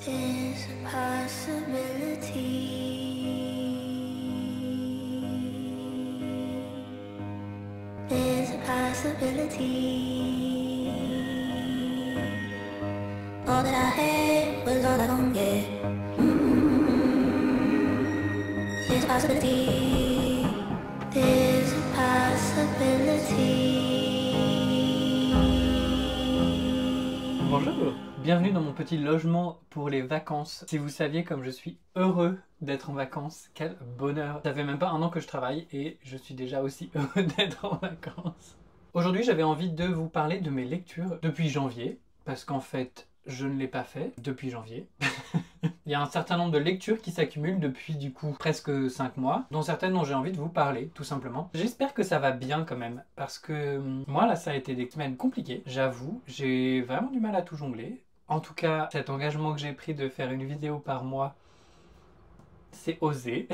There's a possibility. There's a possibility. All that I had was all I gon' get. There's a possibility. There's a possibility. Bonjour, bienvenue dans mon petit logement pour les vacances. Si vous saviez comme je suis heureux d'être en vacances, quel bonheur. Ça fait même pas un an que je travaille et je suis déjà aussi heureux d'être en vacances. Aujourd'hui j'avais envie de vous parler de mes lectures depuis janvier, parce qu'en fait je ne l'ai pas fait depuis janvier. Il y a un certain nombre de lectures qui s'accumulent depuis du coup presque 5 mois, dont certaines dont j'ai envie de vous parler, tout simplement. J'espère que ça va bien quand même, parce que moi là ça a été des semaines compliquées, j'avoue, j'ai vraiment du mal à tout jongler. En tout cas, cet engagement que j'ai pris de faire une vidéo par mois, c'est osé.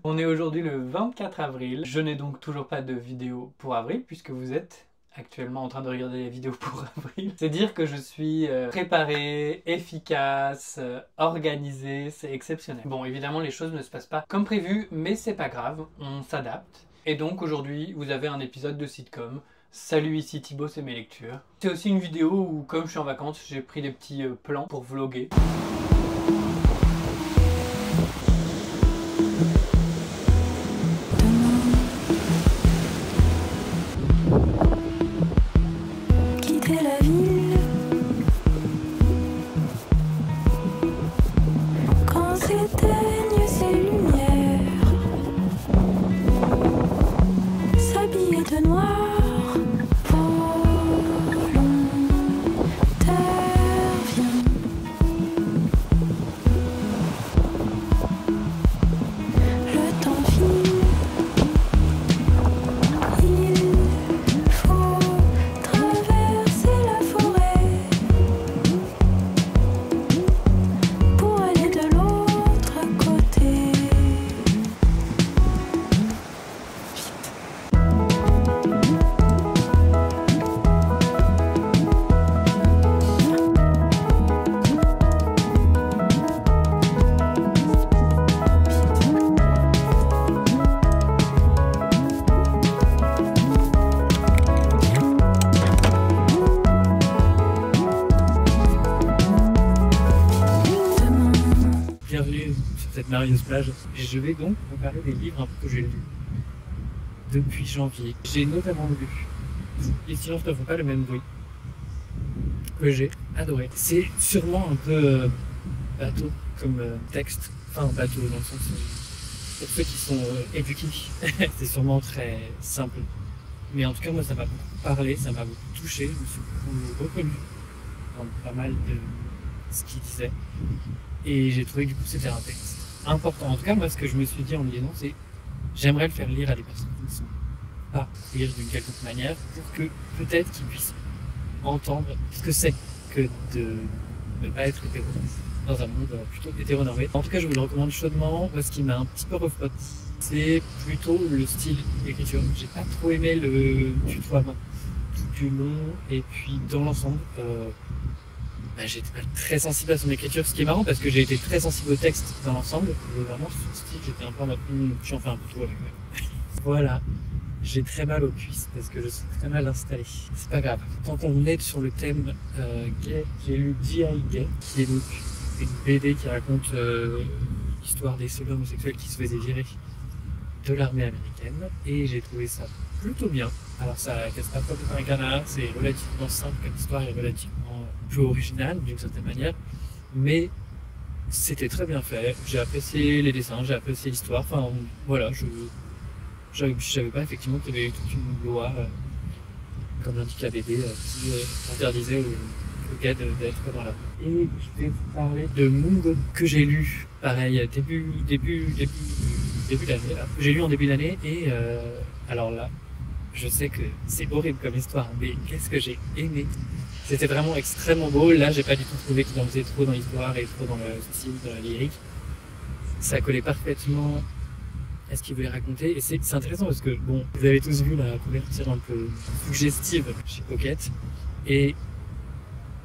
On est aujourd'hui le 24 avril, je n'ai donc toujours pas de vidéo pour avril, puisque vous êtes actuellement en train de regarder les vidéos pour avril. C'est dire que je suis préparé, efficace, organisé, c'est exceptionnel. Bon, évidemment les choses ne se passent pas comme prévu, mais c'est pas grave, on s'adapte. Et donc aujourd'hui, vous avez un épisode de sitcom. Salut, ici Thibaut, c'est mes lectures. C'est aussi une vidéo où, comme je suis en vacances, j'ai pris des petits plans pour vlogger. Bienvenue sur cette merveilleuse plage. Et je vais donc vous parler des livres un peu que j'ai lus depuis janvier. J'ai notamment lu Les silences ne font pas le même bruit, que j'ai adoré. C'est sûrement un peu bateau comme texte, enfin bateau dans le sens pour ceux qui sont éduqués, c'est sûrement très simple. Mais en tout cas moi ça m'a beaucoup parlé, ça m'a beaucoup touché, je me suis beaucoup reconnu dans pas mal de ce qu'il disait. Et j'ai trouvé que du coup c'était un texte important. En tout cas moi ce que je me suis dit en le lisant c'est j'aimerais le faire lire à des personnes qui ne sont pas lire d'une quelconque manière pour que peut-être qu'ils puissent entendre ce que c'est que de ne pas être hétéro dans un monde plutôt hétéronormé. En tout cas je vous le recommande chaudement parce qu'il m'a un petit peu refroidi. C'est plutôt le style d'écriture. J'ai pas trop aimé le tutoiement tout du long et puis dans l'ensemble j'étais pas très sensible à son écriture, ce qui est marrant parce que j'ai été très sensible au texte dans l'ensemble. Mais vraiment, sur ce style, j'étais un peu en mode, j'en fais un peu tout avec moi. Voilà, j'ai très mal aux cuisses parce que je suis très mal installé. C'est pas grave. Tant qu'on est sur le thème gay, j'ai lu G.I. Gay, qui est donc une BD qui raconte l'histoire des soldats homosexuels qui se faisaient virer de l'armée américaine. Et j'ai trouvé ça plutôt bien. Alors ça casse pas trop un canard, c'est relativement simple comme histoire et relativement peu original d'une certaine manière, mais c'était très bien fait. J'ai apprécié les dessins, j'ai apprécié l'histoire. Enfin voilà, je savais pas effectivement qu'il y avait eu toute une loi, comme l'indique la BD, qui interdisait aux gays d'être dans la rue. Et je vais vous parler de Mungo que j'ai lu, pareil, début d'année. J'ai lu en début d'année et alors là, je sais que c'est horrible comme histoire, mais qu'est-ce que j'ai aimé. C'était vraiment extrêmement beau. Là, j'ai pas du tout trouvé qu'il en faisait trop dans l'histoire et trop dans le style, dans la lyrique. Ça collait parfaitement à ce qu'il voulait raconter. Et c'est intéressant parce que, bon, vous avez tous vu la couverture un peu suggestive chez Pocket. Et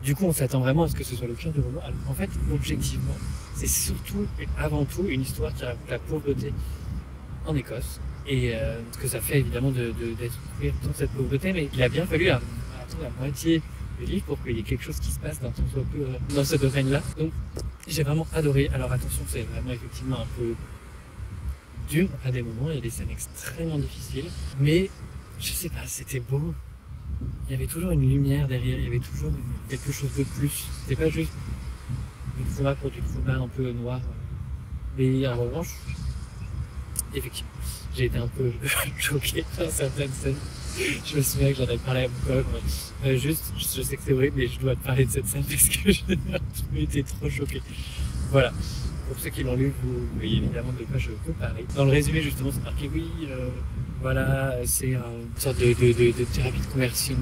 Du coup, on s'attend vraiment à ce que ce soit le pire du roman. Alors en fait, objectivement, c'est surtout et avant tout une histoire qui raconte la pauvreté en Écosse et ce que ça fait évidemment d'être dans cette pauvreté, mais il a bien fallu attendre la moitié du livre pour qu'il y ait quelque chose qui se passe d'un temps soit peu dans ce domaine-là. Donc j'ai vraiment adoré. Alors attention, c'est vraiment effectivement un peu dur à des moments, il y a des scènes extrêmement difficiles, mais je sais pas, c'était beau. Il y avait toujours une lumière derrière, il y avait toujours quelque chose de plus. C'était pas juste du trauma pour du trauma un peu noir. Mais en revanche, effectivement, j'ai été un peu choqué par certaines scènes. Je me souviens que j'en avais parlé à mon collègue. Juste, je sais que c'est horrible, mais je dois te parler de cette scène parce que j'ai été trop choqué. Voilà. Pour ceux qui l'ont lu, vous voyez évidemment de quoi je peux parler. Dans le résumé, justement, c'est marqué oui, voilà, c'est une sorte de thérapie de conversion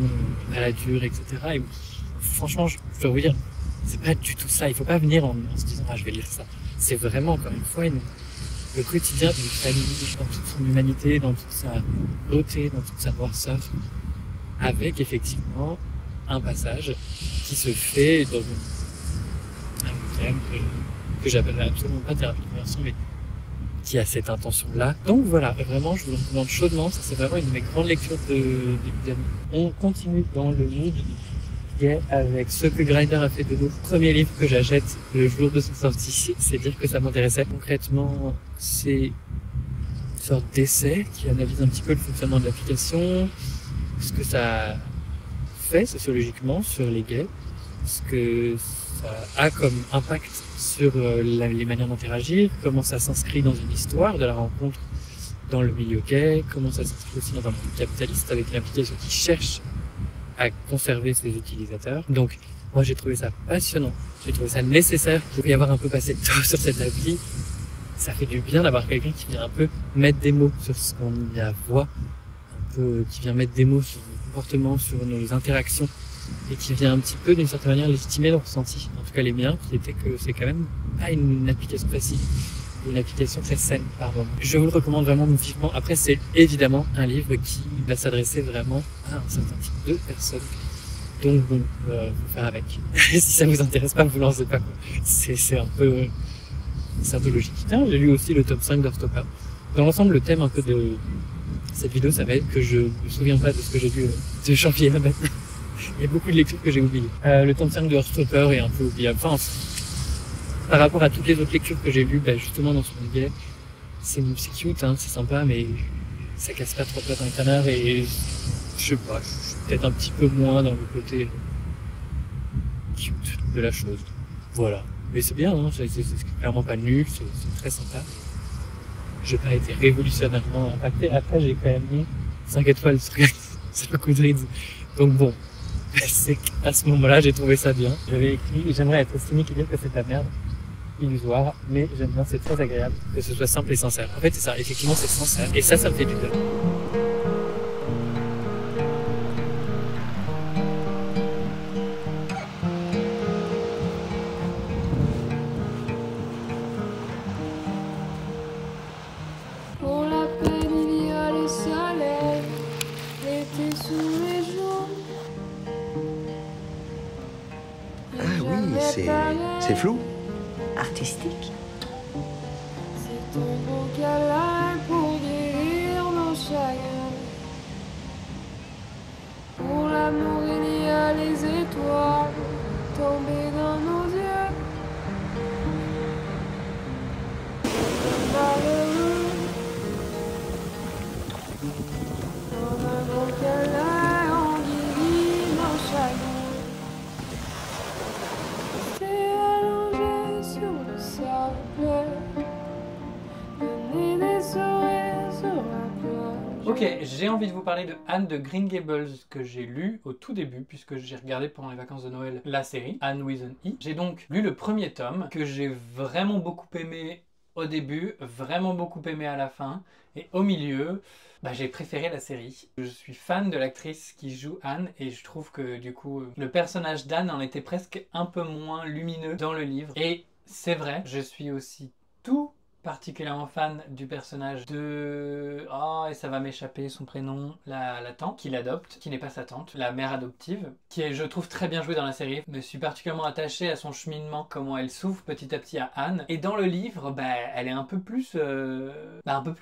à la dure, etc. Et franchement, je dois vous dire, c'est pas du tout ça. Il faut pas venir en se disant, ah, je vais lire ça. C'est vraiment, encore une fois, le quotidien d'une famille, dans toute son humanité, dans toute sa beauté, dans toute sa noirceur, avec effectivement un passage qui se fait dans un thème que j'appellerais absolument pas thérapie de conversion, mais qui a cette intention-là. Donc voilà, vraiment, je vous le recommande chaudement. Ça, c'est vraiment une de mes grandes lectures de début d'année. On continue dans le mood qui est avec ce que Grindr a fait de nous. Premier livre que j'achète le jour de sa sortie, c'est dire que ça m'intéressait. Concrètement, c'est une sorte d'essai qui analyse un petit peu le fonctionnement de l'application, ce que ça fait sociologiquement sur les gays, ce que ça a comme impact sur les manières d'interagir, comment ça s'inscrit dans une histoire de la rencontre dans le milieu gay, comment ça s'inscrit aussi dans un monde capitaliste avec une application qui cherche à conserver ses utilisateurs. Donc moi j'ai trouvé ça passionnant, j'ai trouvé ça nécessaire pour y avoir un peu passé de temps sur cette appli. Ça fait du bien d'avoir quelqu'un qui vient un peu mettre des mots sur ce qu'on y voit, un peu qui vient mettre des mots sur nos comportements, sur nos interactions, et qui vient un petit peu d'une certaine manière légitimer nos ressentis, en tout cas les miens, qui étaient que c'est quand même pas une application facile, une application très saine par moment. Je vous le recommande vraiment vivement. Après, c'est évidemment un livre qui va s'adresser vraiment à un certain type de personnes. Donc bon, faut faire avec. Si ça vous intéresse pas, vous lancez pas, quoi. C'est un peu logique. Tiens, j'ai lu aussi le top 5 d'Heartstopper. Dans l'ensemble, le thème un peu de cette vidéo, ça va être que je me souviens pas de ce que j'ai lu de janvier à maintenant. Il y a beaucoup de lectures que j'ai oubliées. Le tome 5 de Heartstopper est un peu oubliable. Enfin, par rapport à toutes les autres lectures que j'ai lues, justement dans ce monde gay, c'est cute, hein, c'est sympa, mais ça casse pas trop place dans le canard et je sais pas, je suis peut-être un petit peu moins dans le côté cute de la chose. Voilà. Mais c'est bien, hein, c'est clairement pas nul, c'est très sympa. J'ai pas été révolutionnairement impacté. Après, j'ai quand même mis 5 étoiles sur le Goodreads. Donc bon, c'est qu'à ce moment-là, j'ai trouvé ça bien. J'avais écrit, j'aimerais être cynique et dire que c'est de la merde, illusoire, mais j'aime bien, c'est très agréable que ce soit simple et sincère. En fait, c'est ça, effectivement, c'est sincère. Et ça me fait du bien. Pour la peine, il y a le soleil, l'été sous les jours. Ah oui, c'est flou. Artistique. C'est ton beau câlin pour guérir nos chagrins. Pour l'amour, il y a les étoiles tombées dans nos yeux. Malheureux, dans un beau câlin, on guérit nos chagrins. T'es allongé sur le sable, le nez des sourires sur la plage. Ok, j'ai envie de vous parler de Anne de Green Gables que j'ai lu au tout début puisque j'ai regardé pendant les vacances de Noël la série Anne with an E. J'ai donc lu le premier tome que j'ai vraiment beaucoup aimé au début, vraiment beaucoup aimé à la fin et au milieu, j'ai préféré la série. Je suis fan de l'actrice qui joue Anne et je trouve que du coup le personnage d'Anne en était presque un peu moins lumineux dans le livre et c'est vrai, je suis aussi tout particulièrement fan du personnage de... Oh, et ça va m'échapper son prénom, la tante qui l'adopte, qui n'est pas sa tante, la mère adoptive, qui est, je trouve, très bien jouée dans la série. Je me suis particulièrement attaché à son cheminement, comment elle s'ouvre petit à petit à Anne. Et dans le livre, elle est un peu plus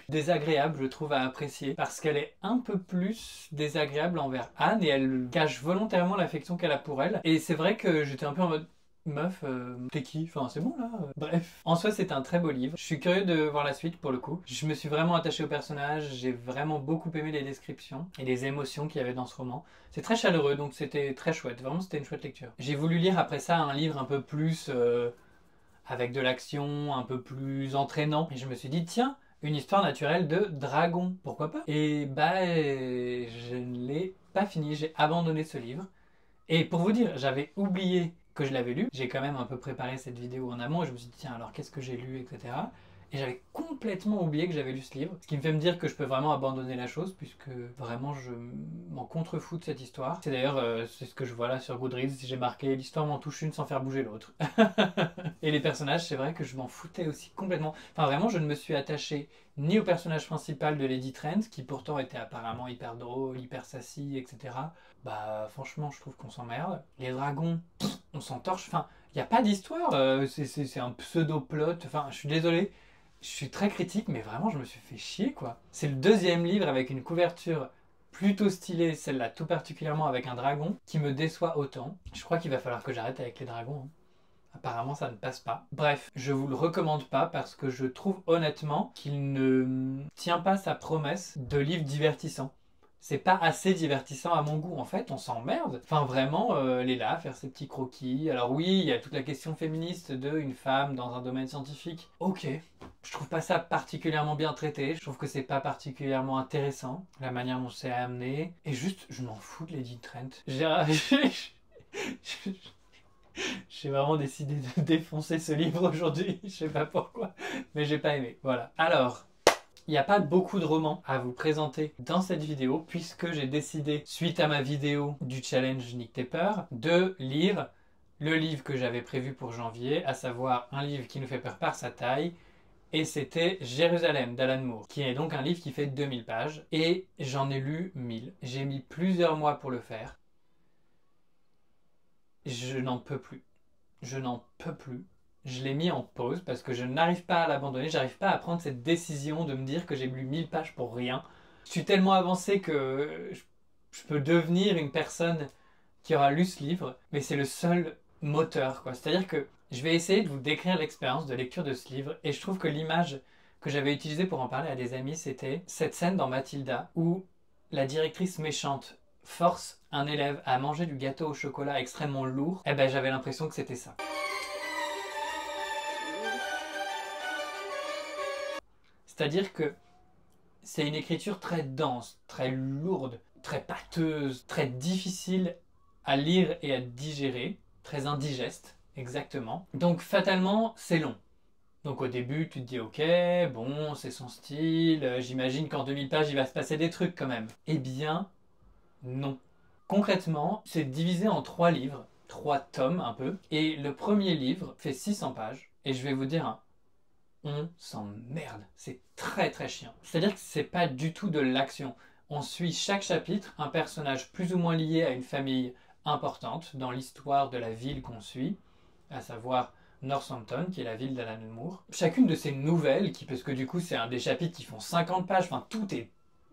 désagréable, je trouve, à apprécier, parce qu'elle est un peu plus désagréable envers Anne et elle cache volontairement l'affection qu'elle a pour elle. Et c'est vrai que j'étais un peu en mode... Meuf, t'es qui? Enfin, c'est bon là. Bref. En soi, c'est un très beau livre. Je suis curieux de voir la suite pour le coup. Je me suis vraiment attaché au personnage. J'ai vraiment beaucoup aimé les descriptions et les émotions qu'il y avait dans ce roman. C'est très chaleureux, donc c'était très chouette. Vraiment, c'était une chouette lecture. J'ai voulu lire après ça un livre un peu plus avec de l'action, un peu plus entraînant. Et je me suis dit, tiens, une histoire naturelle de dragon. Pourquoi pas? Et je ne l'ai pas fini. J'ai abandonné ce livre. Et pour vous dire, j'avais oublié que je l'avais lu. J'ai quand même un peu préparé cette vidéo en amont et je me suis dit tiens alors qu'est-ce que j'ai lu, etc. Et j'avais complètement oublié que j'avais lu ce livre. Ce qui me fait me dire que je peux vraiment abandonner la chose puisque vraiment je m'en contrefous de cette histoire. C'est d'ailleurs c'est ce que je vois là sur Goodreads. J'ai marqué l'histoire m'en touche une sans faire bouger l'autre. Et les personnages, c'est vrai que je m'en foutais aussi complètement. Enfin vraiment je ne me suis attaché ni au personnage principal de Lady Trent qui pourtant était apparemment hyper drôle, hyper sassy, etc. Franchement je trouve qu'on s'emmerde. Les dragons, on s'en torche. Enfin il n'y a pas d'histoire. C'est un pseudo-plot. Enfin je suis désolé. Je suis très critique, mais vraiment, je me suis fait chier, quoi. C'est le deuxième livre avec une couverture plutôt stylée, celle-là tout particulièrement avec un dragon, qui me déçoit autant. Je crois qu'il va falloir que j'arrête avec les dragons. Apparemment, ça ne passe pas. Bref, je vous le recommande pas parce que je trouve honnêtement qu'il ne tient pas sa promesse de livre divertissant. C'est pas assez divertissant à mon goût. En fait, on s'emmerde. Enfin, vraiment, elle est là, faire ses petits croquis. Alors oui, il y a toute la question féministe de une femme dans un domaine scientifique. Ok. Je trouve pas ça particulièrement bien traité. Je trouve que c'est pas particulièrement intéressant, la manière dont c'est amené. Et juste, je m'en fous de Lady Trent. J'ai vraiment décidé de défoncer ce livre aujourd'hui. Je sais pas pourquoi, mais j'ai pas aimé. Voilà. Alors... Il n'y a pas beaucoup de romans à vous présenter dans cette vidéo puisque j'ai décidé, suite à ma vidéo du challenge Nick Tes Peurs, de lire le livre que j'avais prévu pour janvier, à savoir un livre qui nous fait peur par sa taille, et c'était Jérusalem d'Alan Moore, qui est donc un livre qui fait 2000 pages, et j'en ai lu 1000. J'ai mis plusieurs mois pour le faire. Je n'en peux plus. Je n'en peux plus. Je l'ai mis en pause parce que je n'arrive pas à l'abandonner, j'arrive pas à prendre cette décision de me dire que j'ai lu 1000 pages pour rien. Je suis tellement avancé que je peux devenir une personne qui aura lu ce livre, mais c'est le seul moteur, quoi. C'est-à-dire que je vais essayer de vous décrire l'expérience de lecture de ce livre et je trouve que l'image que j'avais utilisée pour en parler à des amis, c'était cette scène dans Mathilda où la directrice méchante force un élève à manger du gâteau au chocolat extrêmement lourd. Eh ben j'avais l'impression que c'était ça. C'est-à-dire que c'est une écriture très dense, très lourde, très pâteuse, très difficile à lire et à digérer, très indigeste, exactement. Donc fatalement, c'est long. Donc au début, tu te dis ok, bon, c'est son style, j'imagine qu'en 2000 pages, il va se passer des trucs quand même. Eh bien, non. Concrètement, c'est divisé en 3 livres, 3 tomes un peu, et le premier livre fait 600 pages, et je vais vous dire on s'emmerde. C'est très très chiant. C'est-à-dire que c'est pas du tout de l'action. On suit chaque chapitre un personnage plus ou moins lié à une famille importante dans l'histoire de la ville qu'on suit, à savoir Northampton, qui est la ville d'Alan Moore. Chacune de ces nouvelles, parce que du coup c'est un des chapitres qui font 50 pages, enfin tout est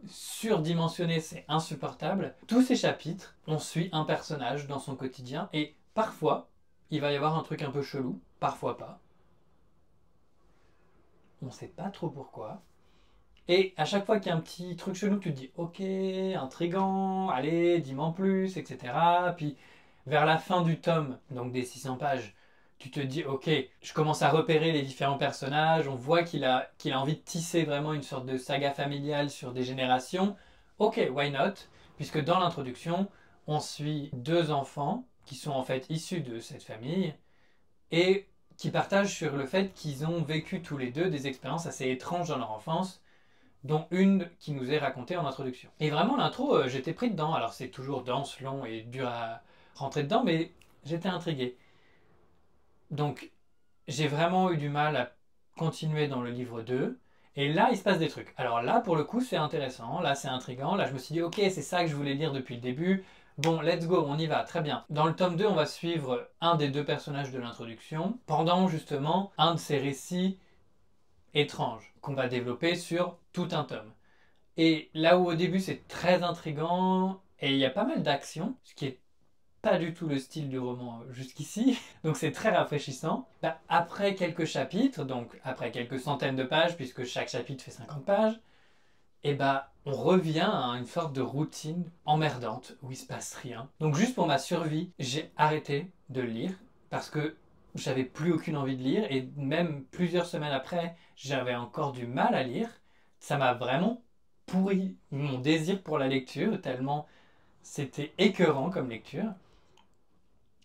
surdimensionné, c'est insupportable. Tous ces chapitres, on suit un personnage dans son quotidien et parfois, il va y avoir un truc un peu chelou, parfois pas. On ne sait pas trop pourquoi. Et à chaque fois qu'il y a un petit truc chelou, tu te dis ok, intriguant, allez, dis-moi en plus, etc. Puis vers la fin du tome, donc des 600 pages, tu te dis ok, je commence à repérer les différents personnages, on voit qu'il a envie de tisser vraiment une sorte de saga familiale sur des générations. Ok, why not? Puisque dans l'introduction, on suit 2 enfants qui sont en fait issus de cette famille et qui partagent sur le fait qu'ils ont vécu tous les deux des expériences assez étranges dans leur enfance, dont une qui nous est racontée en introduction. Et vraiment l'intro, j'étais pris dedans. Alors c'est toujours dense, long et dur à rentrer dedans, mais j'étais intrigué. Donc j'ai vraiment eu du mal à continuer dans le livre 2. Et là, il se passe des trucs. Alors là, pour le coup, c'est intéressant. Là, c'est intriguant. Là, je me suis dit, ok, c'est ça que je voulais lire depuis le début. Bon, let's go, on y va, très bien. Dans le tome 2, on va suivre un des deux personnages de l'introduction pendant justement un de ces récits étranges qu'on va développer sur tout un tome. Et là où au début, c'est très intriguant et il y a pas mal d'action, ce qui est pas du tout le style du roman jusqu'ici, donc c'est très rafraîchissant. Après quelques chapitres, donc après quelques centaines de pages, puisque chaque chapitre fait 50 pages, et on revient à une sorte de routine emmerdante où il se passe rien. Donc juste pour ma survie, j'ai arrêté de lire parce que j'avais plus aucune envie de lire et même plusieurs semaines après, j'avais encore du mal à lire. Ça m'a vraiment pourri mon désir pour la lecture tellement c'était écœurant comme lecture.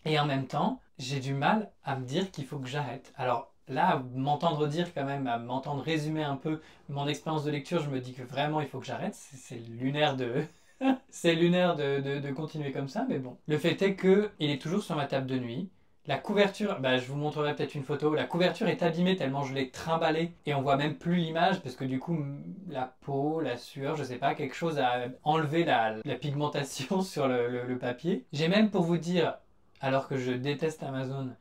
Et en même temps, j'ai du mal à me dire qu'il faut que j'arrête. Alors là, m'entendre dire quand même, à m'entendre résumer un peu mon expérience de lecture, je me dis que vraiment il faut que j'arrête. C'est lunaire de... c'est lunaire de continuer comme ça, mais bon. Le fait est que il est toujours sur ma table de nuit. La couverture, je vous montrerai peut-être une photo. La couverture est abîmée tellement je l'ai trimballée et on voit même plus l'image parce que du coup, la peau, la sueur, je sais pas, quelque chose a enlevé la pigmentation sur le papier. J'ai même, pour vous dire, alors que je déteste Amazon,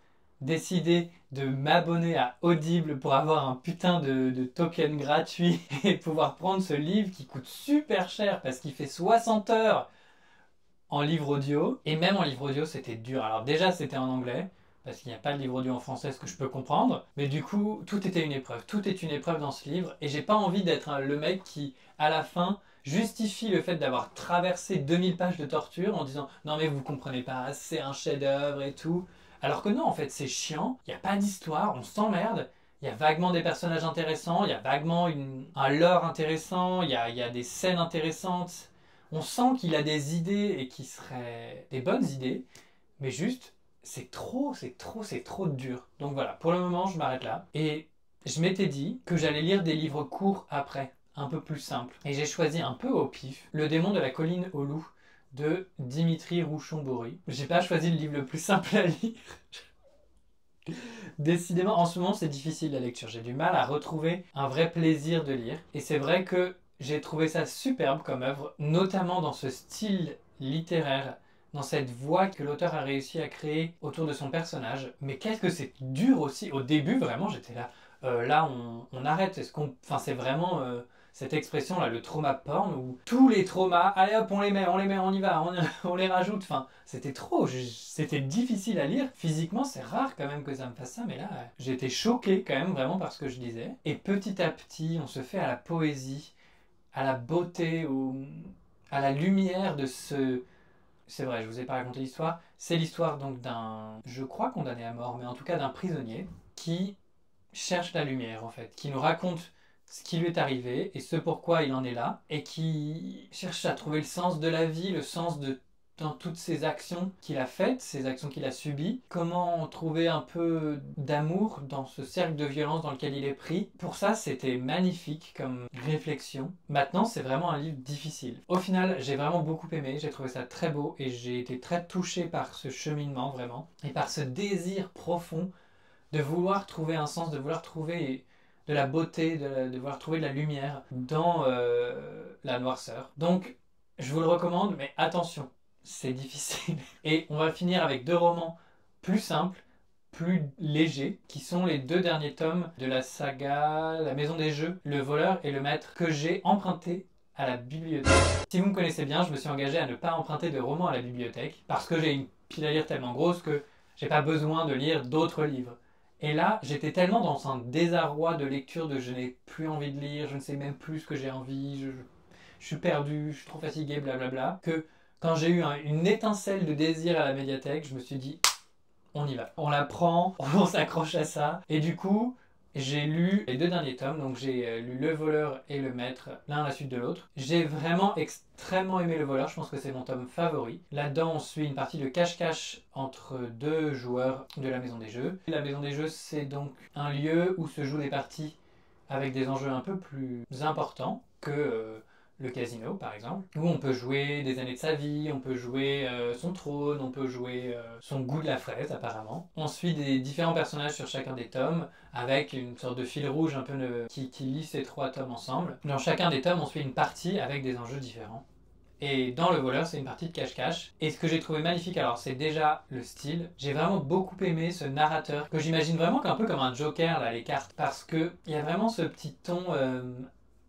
décidé de m'abonner à Audible pour avoir un putain de token gratuit et pouvoir prendre ce livre qui coûte super cher parce qu'il fait 60 heures en livre audio. Et même en livre audio, c'était dur. Alors déjà, c'était en anglais parce qu'il n'y a pas de livre audio en français, ce que je peux comprendre. Mais du coup, tout était une épreuve. Tout est une épreuve dans ce livre. Et j'ai pas envie d'être le mec qui, à la fin, justifie le fait d'avoir traversé 2000 pages de torture en disant « Non mais vous comprenez pas, c'est un chef-d'œuvre et tout ». Alors que non, en fait, c'est chiant, il n'y a pas d'histoire, on s'emmerde, il y a vaguement des personnages intéressants, il y a vaguement un lore intéressant, il y a des scènes intéressantes. On sent qu'il a des idées et qui seraient des bonnes idées, mais juste, c'est trop dur. Donc voilà, pour le moment, je m'arrête là. Et je m'étais dit que j'allais lire des livres courts après, un peu plus simples. Et j'ai choisi un peu au pif Le démon de la colline aux loups de Dimitri Rouchon-Bory. J'ai pas choisi le livre le plus simple à lire. Décidément, en ce moment, c'est difficile la lecture. J'ai du mal à retrouver un vrai plaisir de lire. Et c'est vrai que j'ai trouvé ça superbe comme œuvre, notamment dans ce style littéraire, dans cette voix que l'auteur a réussi à créer autour de son personnage. Mais qu'est-ce que c'est dur aussi. Au début, vraiment, j'étais là. Là, on arrête. Enfin, c'est vraiment... cette expression-là, le trauma porn, où tous les traumas, allez hop, on les met, on y va, on les rajoute. Enfin, c'était trop, c'était difficile à lire. Physiquement, c'est rare quand même que ça me fasse ça, mais là, j'ai été choqué quand même vraiment par ce que je disais. Et petit à petit, on se fait à la poésie, à la beauté, à la lumière de ce... C'est vrai, je vous ai pas raconté l'histoire. C'est l'histoire donc d'un, je crois condamné à mort, mais en tout cas d'un prisonnier qui cherche la lumière en fait, qui nous raconte ce qui lui est arrivé et ce pourquoi il en est là, et qui cherche à trouver le sens de la vie, le sens dans toutes ces actions qu'il a faites, ces actions qu'il a subies, comment trouver un peu d'amour dans ce cercle de violence dans lequel il est pris. Pour ça, c'était magnifique comme réflexion. Maintenant, c'est vraiment un livre difficile. Au final, j'ai vraiment beaucoup aimé, j'ai trouvé ça très beau et j'ai été très touché par ce cheminement vraiment, et par ce désir profond de vouloir trouver un sens, de vouloir trouver de la beauté, de vouloir trouver de la lumière dans la noirceur. Donc, je vous le recommande, mais attention, c'est difficile. Et on va finir avec 2 romans plus simples, plus légers, qui sont les 2 derniers tomes de la saga La Maison des Jeux, Le Voleur et le Maître, que j'ai emprunté à la bibliothèque. Si vous me connaissez bien, je me suis engagé à ne pas emprunter de romans à la bibliothèque, parce que j'ai une pile à lire tellement grosse que j'ai pas besoin de lire d'autres livres. Et là, j'étais tellement dans un désarroi de lecture de je n'ai plus envie de lire, je ne sais même plus ce que j'ai envie, je suis perdu, je suis trop fatigué, blablabla, que quand j'ai eu une étincelle de désir à la médiathèque, je me suis dit, on y va. On la prend, on s'accroche à ça. Et du coup, j'ai lu les 2 derniers tomes, donc j'ai lu Le Voleur et Le Maître, l'un à la suite de l'autre. J'ai vraiment extrêmement aimé Le Voleur, je pense que c'est mon tome favori. Là-dedans, on suit une partie de cache-cache entre 2 joueurs de la Maison des Jeux. La Maison des Jeux, c'est donc un lieu où se jouent des parties avec des enjeux un peu plus importants que le casino par exemple, où on peut jouer des années de sa vie, on peut jouer son trône, on peut jouer son goût de la fraise apparemment. On suit des différents personnages sur chacun des tomes, avec une sorte de fil rouge un peu qui lie ces 3 tomes ensemble. Dans chacun des tomes, on suit une partie avec des enjeux différents. Et dans Le Voleur, c'est une partie de cache-cache. Et ce que j'ai trouvé magnifique, alors c'est déjà le style. J'ai vraiment beaucoup aimé ce narrateur, que j'imagine vraiment un peu comme un Joker, là, les cartes. Parce qu'il y a vraiment ce petit ton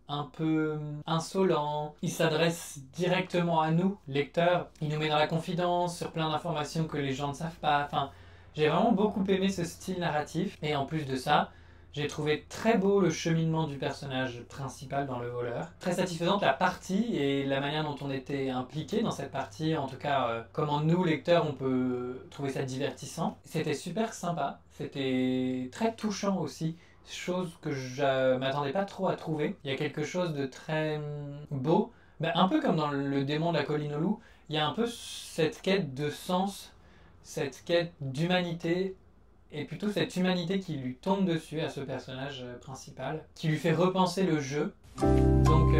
un peu insolent. Il s'adresse directement à nous, lecteurs. Il nous met dans la confidence sur plein d'informations que les gens ne savent pas. Enfin, j'ai vraiment beaucoup aimé ce style narratif. Et en plus de ça, j'ai trouvé très beau le cheminement du personnage principal dans Le Voleur. Très satisfaisante la partie et la manière dont on était impliqué dans cette partie. En tout cas, comment nous, lecteurs, on peut trouver ça divertissant. C'était super sympa. C'était très touchant aussi. Chose que je m'attendais pas trop à trouver. Il y a quelque chose de très beau. Un peu comme dans Le Démon de la colline aux loups. Il y a un peu cette quête de sens, cette quête d'humanité. Et plutôt cette humanité qui lui tombe dessus à ce personnage principal, qui lui fait repenser le jeu. Donc...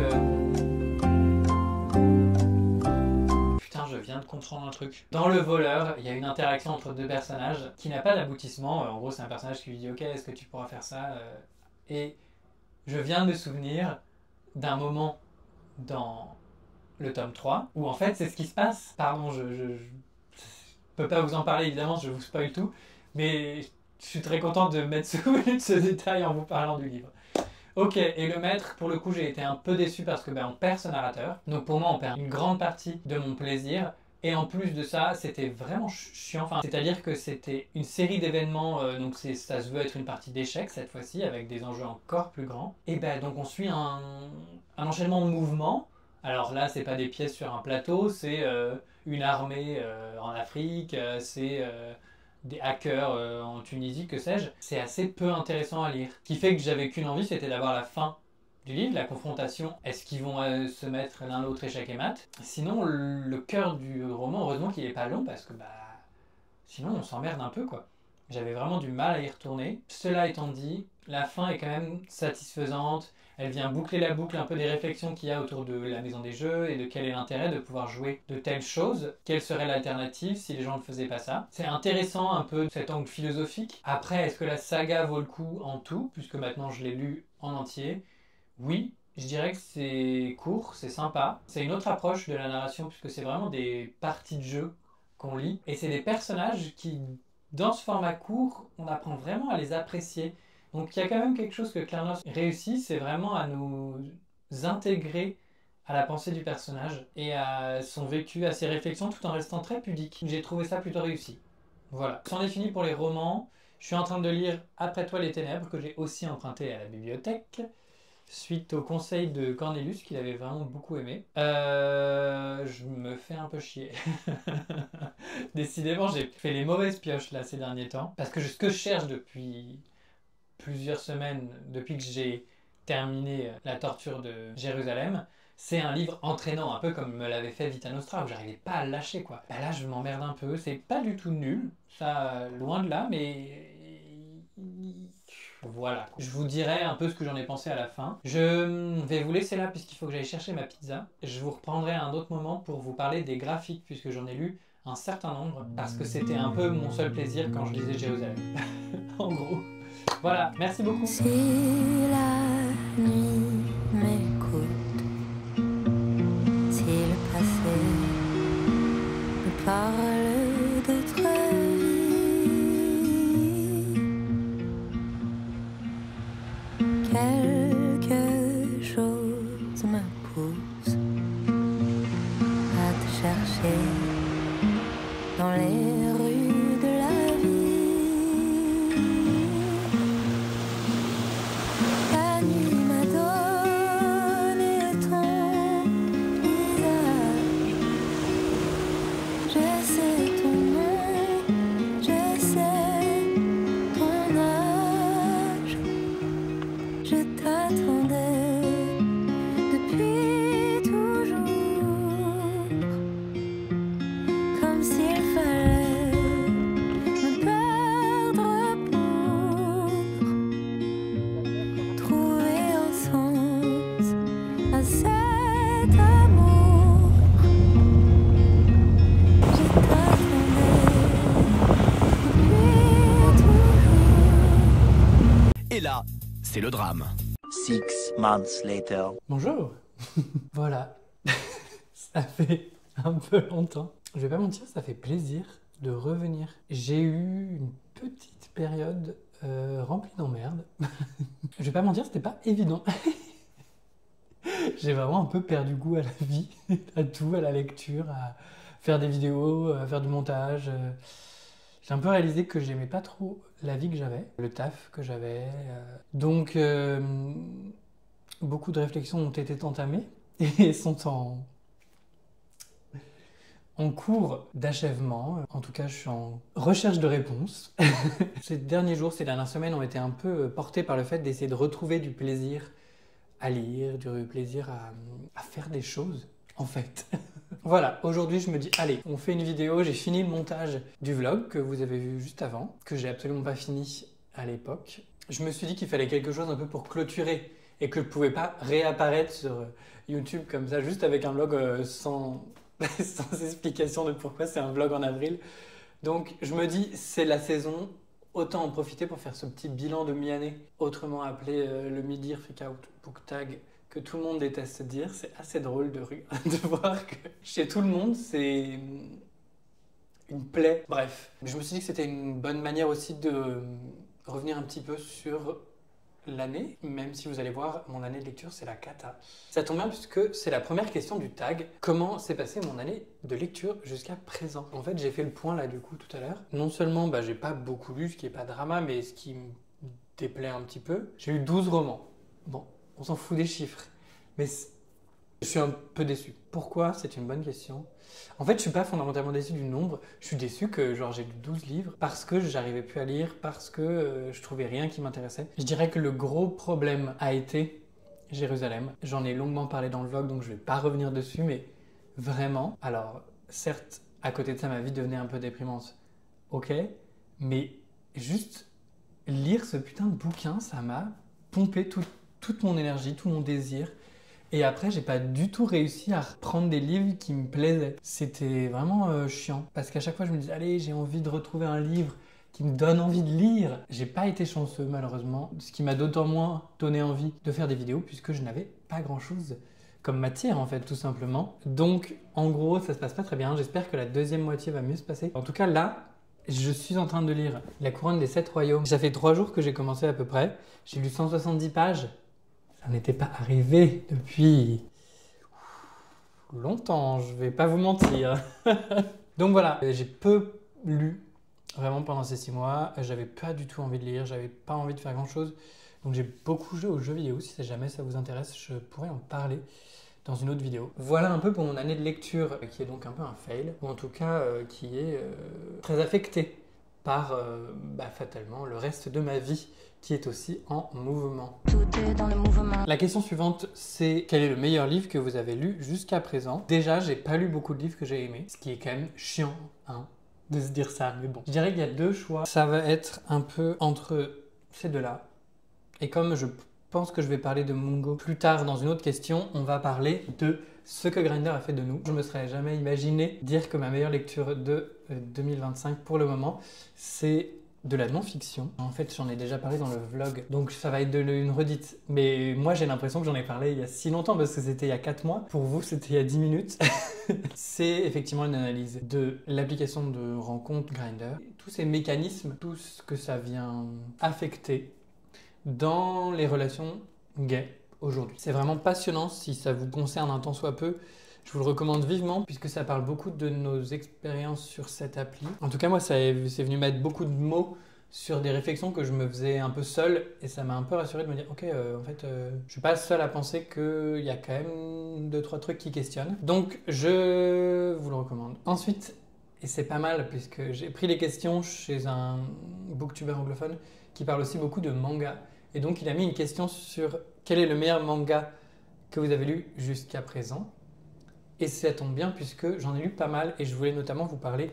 Putain, je viens de comprendre un truc. Dans Le Voleur, il y a une interaction entre 2 personnages qui n'a pas d'aboutissement. En gros, c'est un personnage qui lui dit « Ok, est-ce que tu pourras faire ça ?» Et je viens de me souvenir d'un moment dans le tome 3, où en fait, c'est ce qui se passe. Pardon, je peux pas vous en parler, évidemment, je vous spoil tout. Mais je suis très content de mettre ce détail en vous parlant du livre. Ok, et le maître, pour le coup, j'ai été un peu déçu parce que on perd ce narrateur. Donc pour moi, on perd une grande partie de mon plaisir. Et en plus de ça, c'était vraiment chiant. Enfin, c'est-à-dire que c'était une série d'événements, donc ça se veut être une partie d'échecs cette fois-ci, avec des enjeux encore plus grands. Et donc on suit un enchaînement de mouvements. Alors là, c'est pas des pièces sur un plateau, c'est une armée en Afrique, c'est... des hackers en Tunisie, que sais-je. C'est assez peu intéressant à lire. Ce qui fait que j'avais qu'une envie, c'était d'avoir la fin du livre, la confrontation. Est-ce qu'ils vont se mettre l'un l'autre échec et mat? Sinon, le cœur du roman, heureusement qu'il est pas long, parce que sinon on s'emmerde un peu, quoi. J'avais vraiment du mal à y retourner. Cela étant dit, la fin est quand même satisfaisante. Elle vient boucler la boucle un peu des réflexions qu'il y a autour de la maison des jeux et de quel est l'intérêt de pouvoir jouer de telles choses. Quelle serait l'alternative si les gens ne faisaient pas ça? C'est intéressant un peu cet angle philosophique. Après, est-ce que la saga vaut le coup en tout? Puisque maintenant je l'ai lu en entier. Oui, je dirais que c'est court, c'est sympa. C'est une autre approche de la narration puisque c'est vraiment des parties de jeu qu'on lit. Et c'est des personnages qui, dans ce format court, on apprend vraiment à les apprécier. Donc il y a quand même quelque chose que Clarnos réussit, c'est vraiment à nous intégrer à la pensée du personnage et à son vécu, à ses réflexions, tout en restant très pudique. J'ai trouvé ça plutôt réussi. Voilà. C'en est fini pour les romans. Je suis en train de lire Après toi les ténèbres, que j'ai aussi emprunté à la bibliothèque, suite au conseil de Cornelius, qu'il avait vraiment beaucoup aimé. Je me fais un peu chier. Décidément, j'ai fait les mauvaises pioches là ces derniers temps. Parce que ce que je cherche depuis plusieurs semaines, depuis que j'ai terminé La torture de Jérusalem, c'est un livre entraînant, un peu comme me l'avait fait Vita Nostra, où j'arrivais pas à le lâcher, quoi. Là, je m'emmerde un peu. C'est pas du tout nul, ça, loin de là, mais voilà. Je vous dirai un peu ce que j'en ai pensé à la fin. Je vais vous laisser là, puisqu'il faut que j'aille chercher ma pizza. Je vous reprendrai à un autre moment pour vous parler des graphiques, puisque j'en ai lu un certain nombre, parce que c'était un peu mon seul plaisir quand je lisais Jérusalem. En gros. Voilà, merci beaucoup. Si la nuit m'écoute, si le passé me parle d'autre vie, quelque chose me pousse à te chercher dans les rues de la vie. La nuit m'a donné ton visage. Je sais ton nom, je sais ton âge. Je t'attendais depuis toujours, comme s'il fallait c'est le drame. 6 months later. Bonjour. Voilà. Ça fait un peu longtemps. Je vais pas mentir, ça fait plaisir de revenir. J'ai eu une petite période remplie d'emmerdes. Je vais pas mentir, c'était pas évident. J'ai vraiment un peu perdu goût à la vie, à tout, à la lecture, à faire des vidéos, à faire du montage. J'ai un peu réalisé que j'aimais pas trop la vie que j'avais, le taf que j'avais. Donc, beaucoup de réflexions ont été entamées et sont en cours d'achèvement. En tout cas, je suis en recherche de réponses. Ces derniers jours, ces dernières semaines ont été un peu portés par le fait d'essayer de retrouver du plaisir à lire, du plaisir à faire des choses, en fait. Voilà, aujourd'hui je me dis, allez, on fait une vidéo, j'ai fini le montage du vlog que vous avez vu juste avant, que j'ai absolument pas fini à l'époque. Je me suis dit qu'il fallait quelque chose un peu pour clôturer et que je pouvais pas réapparaître sur YouTube comme ça, juste avec un vlog sans explication de pourquoi c'est un vlog en avril. Donc je me dis, c'est la saison, autant en profiter pour faire ce petit bilan de mi-année, autrement appelé le Mid-Year Freak Out Book Tag, que tout le monde déteste dire. C'est assez drôle de voir que chez tout le monde, c'est une plaie. Bref, je me suis dit que c'était une bonne manière aussi de revenir un petit peu sur l'année, même si vous allez voir, mon année de lecture, c'est la cata. Ça tombe bien puisque c'est la première question du tag. Comment s'est passée mon année de lecture jusqu'à présent? En fait, j'ai fait le point là du coup tout à l'heure. Non seulement j'ai pas beaucoup lu, ce qui est pas drama, mais ce qui me déplaît un petit peu. J'ai lu 12 romans. Bon, on s'en fout des chiffres, mais je suis un peu déçu. Pourquoi? C'est une bonne question. En fait, je suis pas fondamentalement déçu du nombre. Je suis déçu que j'ai lu 12 livres parce que j'arrivais plus à lire, parce que je trouvais rien qui m'intéressait. Je dirais que le gros problème a été Jérusalem. J'en ai longuement parlé dans le vlog, donc je vais pas revenir dessus, mais vraiment. Alors, certes, à côté de ça, ma vie devenait un peu déprimante. Ok, mais juste lire ce putain de bouquin, ça m'a pompé toute mon énergie, tout mon désir. Et après, j'ai pas du tout réussi à reprendre des livres qui me plaisaient. C'était vraiment chiant. Parce qu'à chaque fois, je me disais, allez, j'ai envie de retrouver un livre qui me donne envie de lire. J'ai pas été chanceux, malheureusement. Ce qui m'a d'autant moins donné envie de faire des vidéos, puisque je n'avais pas grand-chose comme matière, en fait, tout simplement. Donc, en gros, ça se passe pas très bien. J'espère que la deuxième moitié va mieux se passer. En tout cas, là, je suis en train de lire La Couronne des 7 Royaumes. Ça fait 3 jours que j'ai commencé à peu près. J'ai lu 170 pages. Ça n'était pas arrivé depuis longtemps, je vais pas vous mentir. Donc voilà, j'ai peu lu vraiment pendant ces 6 mois. J'avais pas du tout envie de lire, j'avais pas envie de faire grand chose. Donc j'ai beaucoup joué aux jeux vidéo. Si jamais ça vous intéresse, je pourrais en parler dans une autre vidéo. Voilà un peu pour mon année de lecture, qui est donc un peu un fail, ou en tout cas qui est très affectée par fatalement le reste de ma vie, qui est aussi en mouvement. Tout est dans le mouvement. La question suivante, c'est quel est le meilleur livre que vous avez lu jusqu'à présent? Déjà, j'ai pas lu beaucoup de livres que j'ai aimés, ce qui est quand même chiant, hein, de se dire ça, mais bon. Je dirais qu'il y a 2 choix. Ça va être un peu entre ces deux-là. Et comme je pense que je vais parler de Mungo plus tard dans une autre question, on va parler de ce que Grindr a fait de nous. Je me serais jamais imaginé dire que ma meilleure lecture de 2025 pour le moment, c'est de la non-fiction. En fait, j'en ai déjà parlé dans le vlog, donc ça va être une redite. Mais moi, j'ai l'impression que j'en ai parlé il y a si longtemps, parce que c'était il y a 4 mois. Pour vous, c'était il y a 10 minutes. C'est effectivement une analyse de l'application de rencontre Grindr, tous ces mécanismes, tout ce que ça vient affecter dans les relations gays aujourd'hui. C'est vraiment passionnant. Si ça vous concerne un tant soit peu, je vous le recommande vivement, puisque ça parle beaucoup de nos expériences sur cette appli. En tout cas, moi, c'est venu mettre beaucoup de mots sur des réflexions que je me faisais un peu seul, et ça m'a un peu rassuré de me dire, ok, en fait, je suis pas seul à penser qu'il y a quand même 2-3 trucs qui questionnent. Donc, je vous le recommande. Ensuite, et c'est pas mal, puisque j'ai pris les questions chez un booktuber anglophone qui parle aussi beaucoup de manga. Et donc, il a mis une question sur quel est le meilleur manga que vous avez lu jusqu'à présent. Et ça tombe bien puisque j'en ai lu pas mal et je voulais notamment vous parler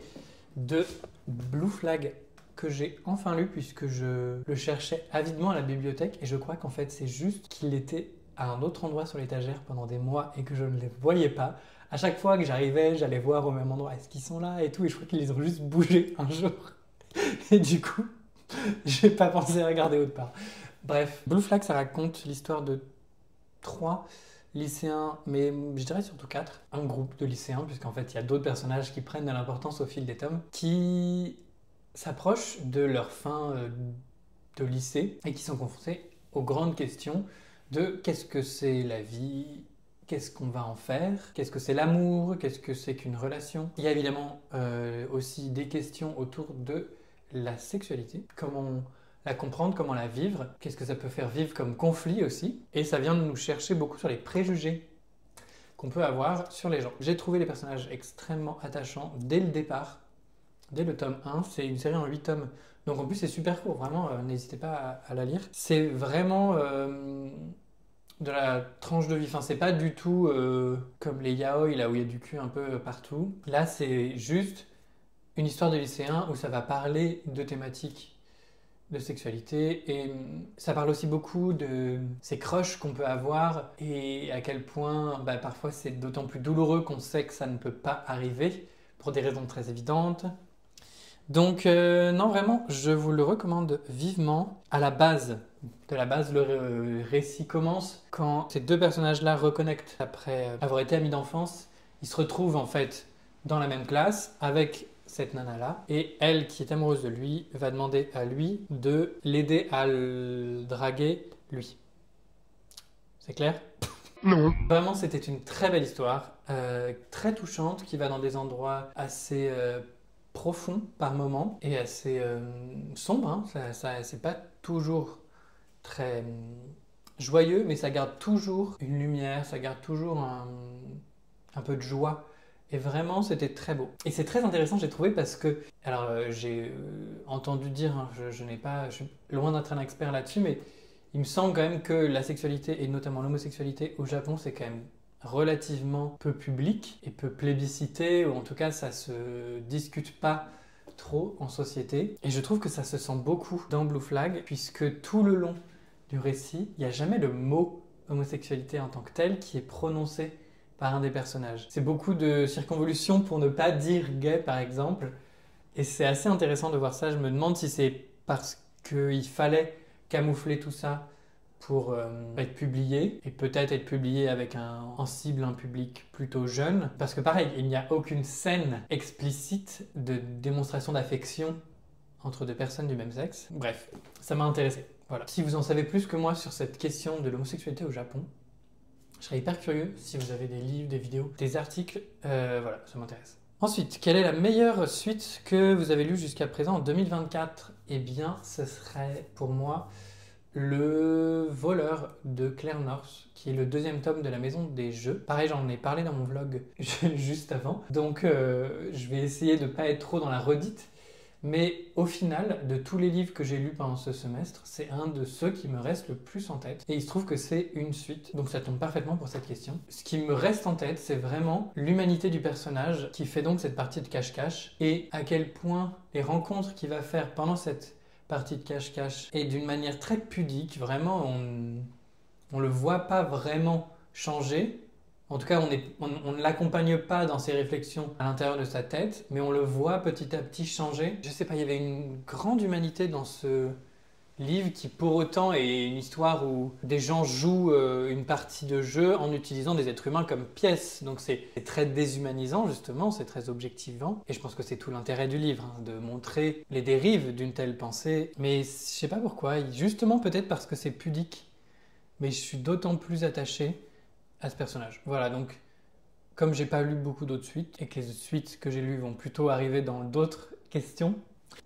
de Blue Flag que j'ai enfin lu puisque je le cherchais avidement à la bibliothèque et je crois qu'en fait c'est juste qu'il était à un autre endroit sur l'étagère pendant des mois et que je ne les voyais pas. À chaque fois que j'arrivais, j'allais voir au même endroit, est-ce qu'ils sont là et tout, et je crois qu'ils les ont juste bougés un jour. Et du coup, j'ai pas pensé à regarder autre part. Bref, Blue Flag, ça raconte l'histoire de 3 lycéens, mais je dirais surtout 4. Un groupe de lycéens, puisqu'en fait, il y a d'autres personnages qui prennent de l'importance au fil des tomes, qui s'approchent de leur fin de lycée et qui sont confrontés aux grandes questions de qu'est-ce que c'est la vie, qu'est-ce qu'on va en faire, qu'est-ce que c'est l'amour, qu'est-ce que c'est qu'une relation. Il y a évidemment aussi des questions autour de la sexualité, comment la comprendre, comment la vivre, qu'est-ce que ça peut faire vivre comme conflit aussi. Et ça vient de nous chercher beaucoup sur les préjugés qu'on peut avoir sur les gens. J'ai trouvé les personnages extrêmement attachants dès le départ, dès le tome 1. C'est une série en 8 tomes. Donc en plus c'est super court, vraiment, n'hésitez pas à la lire. C'est vraiment de la tranche de vie, enfin c'est pas du tout comme les yaoi, là où il y a du cul un peu partout. Là c'est juste une histoire de lycéen où ça va parler de thématiques de sexualité et ça parle aussi beaucoup de ces crushs qu'on peut avoir et à quel point parfois c'est d'autant plus douloureux qu'on sait que ça ne peut pas arriver pour des raisons très évidentes. Donc non vraiment, je vous le recommande vivement. À la base, le récit commence quand ces deux personnages-là reconnectent après avoir été amis d'enfance. Ils se retrouvent en fait dans la même classe avec cette nana-là et elle qui est amoureuse de lui va demander à lui de l'aider à le draguer lui. C'est clair ? Non. Vraiment, c'était une très belle histoire, très touchante, qui va dans des endroits assez profond par moment et assez sombre. Hein. C'est pas toujours très joyeux, mais ça garde toujours une lumière, ça garde toujours un peu de joie. Et vraiment, c'était très beau. Et c'est très intéressant, j'ai trouvé, parce que... Alors, j'ai entendu dire, hein, je suis loin d'être un expert là-dessus, mais il me semble quand même que la sexualité, et notamment l'homosexualité au Japon, c'est quand même relativement peu public et peu plébiscité, ou en tout cas ça se discute pas trop en société. Et je trouve que ça se sent beaucoup dans Blue Flag, puisque tout le long du récit, il n'y a jamais le mot homosexualité en tant que tel qui est prononcé par un des personnages. C'est beaucoup de circonvolutions pour ne pas dire gay par exemple, et c'est assez intéressant de voir ça. Je me demande si c'est parce qu'il fallait camoufler tout ça pour être publié, et peut-être être publié avec en cible un public plutôt jeune. Parce que pareil, il n'y a aucune scène explicite de démonstration d'affection entre deux personnes du même sexe. Bref, ça m'a intéressé. Voilà. Si vous en savez plus que moi sur cette question de l'homosexualité au Japon, je serais hyper curieux si vous avez des livres, des vidéos, des articles, voilà, ça m'intéresse. Ensuite, quelle est la meilleure suite que vous avez lue jusqu'à présent en 2024 ? Eh bien, ce serait pour moi Le Voleur de Claire North, qui est le 2e tome de la Maison des Jeux. Pareil, j'en ai parlé dans mon vlog juste avant, donc je vais essayer de ne pas être trop dans la redite, mais au final, de tous les livres que j'ai lus pendant ce semestre, c'est un de ceux qui me reste le plus en tête, et il se trouve que c'est une suite, donc ça tombe parfaitement pour cette question. Ce qui me reste en tête, c'est vraiment l'humanité du personnage qui fait donc cette partie de cache-cache, et à quel point les rencontres qu'il va faire pendant cette partie de cache-cache et d'une manière très pudique, vraiment on le voit pas vraiment changer. En tout cas, on ne l'accompagne pas dans ses réflexions à l'intérieur de sa tête, mais on le voit petit à petit changer. Je sais pas, il y avait une grande humanité dans ce livre qui pour autant est une histoire où des gens jouent une partie de jeu en utilisant des êtres humains comme pièces. Donc c'est très déshumanisant justement, c'est très objectivant. Et je pense que c'est tout l'intérêt du livre, hein, de montrer les dérives d'une telle pensée. Mais je sais pas pourquoi, justement peut-être parce que c'est pudique, mais je suis d'autant plus attaché à ce personnage. Voilà, donc comme j'ai pas lu beaucoup d'autres suites et que les suites que j'ai lues vont plutôt arriver dans d'autres questions,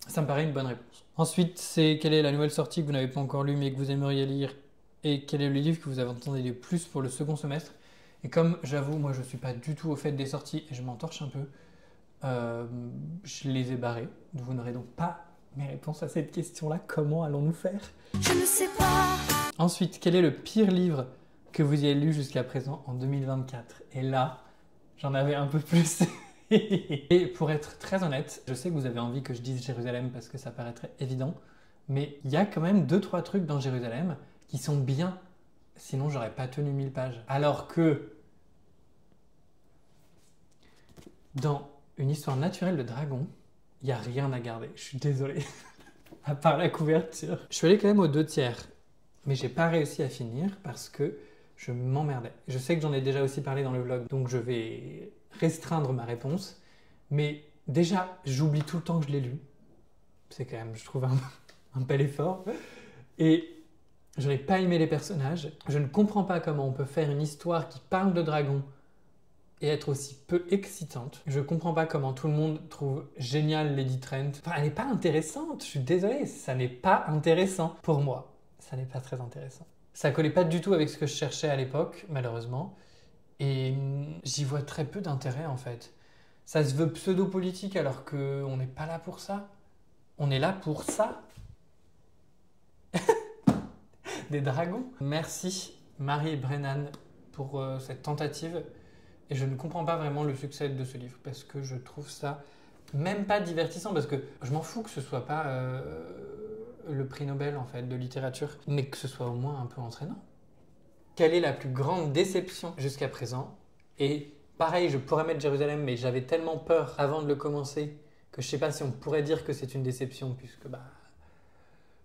ça me paraît une bonne réponse. Ensuite, c'est quelle est la nouvelle sortie que vous n'avez pas encore lue mais que vous aimeriez lire, et quel est le livre que vous avez entendu le plus pour le second semestre. Et comme j'avoue, moi je suis pas du tout au fait des sorties et je m'entorche un peu, je les ai barrés. Vous n'aurez donc pas mes réponses à cette question-là. Comment allons-nous faire ? Je ne sais pas. Ensuite, quel est le pire livre que vous ayez lu jusqu'à présent en 2024 ? Et là, j'en avais un peu plus. Et pour être très honnête, je sais que vous avez envie que je dise Jérusalem parce que ça paraîtrait évident, mais il y a quand même 2-3 trucs dans Jérusalem qui sont bien, sinon j'aurais pas tenu 1000 pages. Alors que dans Une histoire naturelle de dragon, il n'y a rien à garder, je suis désolé, à part la couverture. Je suis allé quand même aux 2 tiers, mais j'ai pas réussi à finir parce que je m'emmerdais. Je sais que j'en ai déjà aussi parlé dans le vlog, donc je vais restreindre ma réponse. Mais déjà, j'oublie tout le temps que je l'ai lu. C'est quand même, je trouve, un bel effort. Et je n'ai pas aimé les personnages. Je ne comprends pas comment on peut faire une histoire qui parle de dragons et être aussi peu excitante. Je comprends pas comment tout le monde trouve génial Lady Trent. Enfin, elle n'est pas intéressante, je suis désolée, ça n'est pas intéressant pour moi. Ça n'est pas très intéressant. Ça collait pas du tout avec ce que je cherchais à l'époque, malheureusement. Et j'y vois très peu d'intérêt en fait. Ça se veut pseudo-politique alors qu'on n'est pas là pour ça. On est là pour ça. Des dragons. Merci Marie Brennan pour cette tentative. Et je ne comprends pas vraiment le succès de ce livre parce que je trouve ça même pas divertissant parce que je m'en fous que ce soit pas le prix Nobel en fait de littérature, mais que ce soit au moins un peu entraînant. Quelle est la plus grande déception jusqu'à présent? Et pareil, je pourrais mettre Jérusalem, mais j'avais tellement peur avant de le commencer que je sais pas si on pourrait dire que c'est une déception puisque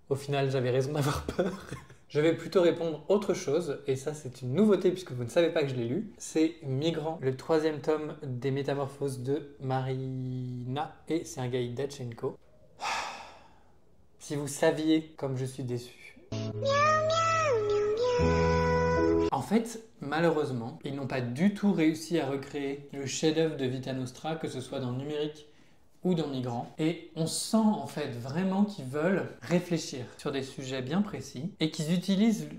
au final j'avais raison d'avoir peur. Je vais plutôt répondre autre chose, et ça c'est une nouveauté puisque vous ne savez pas que je l'ai lu. C'est Migrant, le 3e tome des Métamorphoses de Marina, et c'est un gars d'Atchenko. Si vous saviez comme je suis déçu. En fait, malheureusement, ils n'ont pas du tout réussi à recréer le chef-d'œuvre de Vita Nostra, que ce soit dans Numérique ou dans Migrant. Et on sent en fait vraiment qu'ils veulent réfléchir sur des sujets bien précis et qu'ils utilisent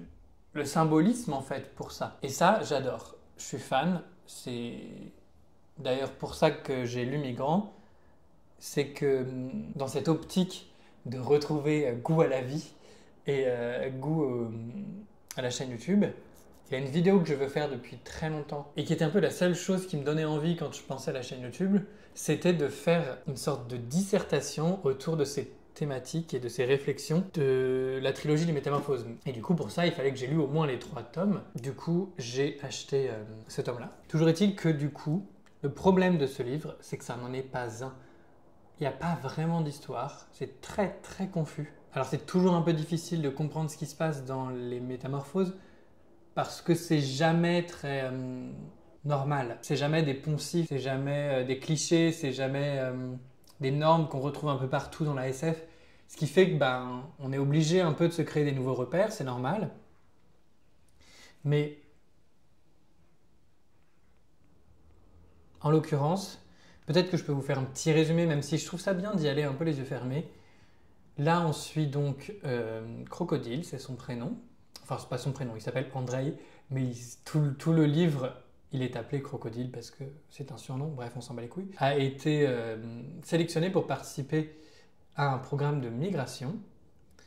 le symbolisme en fait pour ça. Et ça, j'adore. Je suis fan. C'est d'ailleurs pour ça que j'ai lu Migrant. C'est que dans cette optique de retrouver goût à la vie et goût à la chaîne YouTube, il y a une vidéo que je veux faire depuis très longtemps et qui était un peu la seule chose qui me donnait envie quand je pensais à la chaîne YouTube, c'était de faire une sorte de dissertation autour de ces thématiques et de ces réflexions de la trilogie des Métamorphoses. Et du coup, pour ça, il fallait que j'ai lu au moins les 3 tomes. Du coup, j'ai acheté ce tome-là. Toujours est-il que du coup, le problème de ce livre, c'est que ça n'en est pas un. Il n'y a pas vraiment d'histoire. C'est très très confus. Alors c'est toujours un peu difficile de comprendre ce qui se passe dans les Métamorphoses, parce que c'est jamais très normal. C'est jamais des poncifs, c'est jamais des clichés, c'est jamais des normes qu'on retrouve un peu partout dans la SF. Ce qui fait que on est obligé un peu de se créer des nouveaux repères, c'est normal. Mais en l'occurrence, peut-être que je peux vous faire un petit résumé, même si je trouve ça bien d'y aller un peu les yeux fermés. Là, on suit donc Crocodile, c'est son prénom. Enfin, c'est pas son prénom, il s'appelle Andrei, mais tout le livre, il est appelé Crocodile parce que c'est un surnom, bref, on s'en bat les couilles, a été sélectionné pour participer à un programme de migration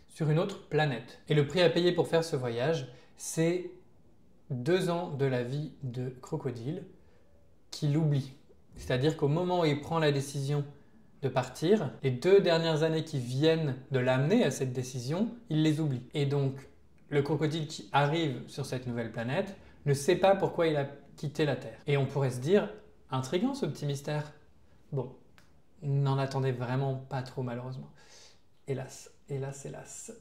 sur une autre planète. Et le prix à payer pour faire ce voyage, c'est 2 ans de la vie de Crocodile qu'il oublie. C'est-à-dire qu'au moment où il prend la décision de partir, les 2 dernières années qui viennent de l'amener à cette décision, il les oublie. Et donc, le crocodile qui arrive sur cette nouvelle planète ne sait pas pourquoi il a quitté la Terre. Et on pourrait se dire, intriguant ce petit mystère. Bon, n'en attendez vraiment pas trop malheureusement. Hélas, hélas, hélas.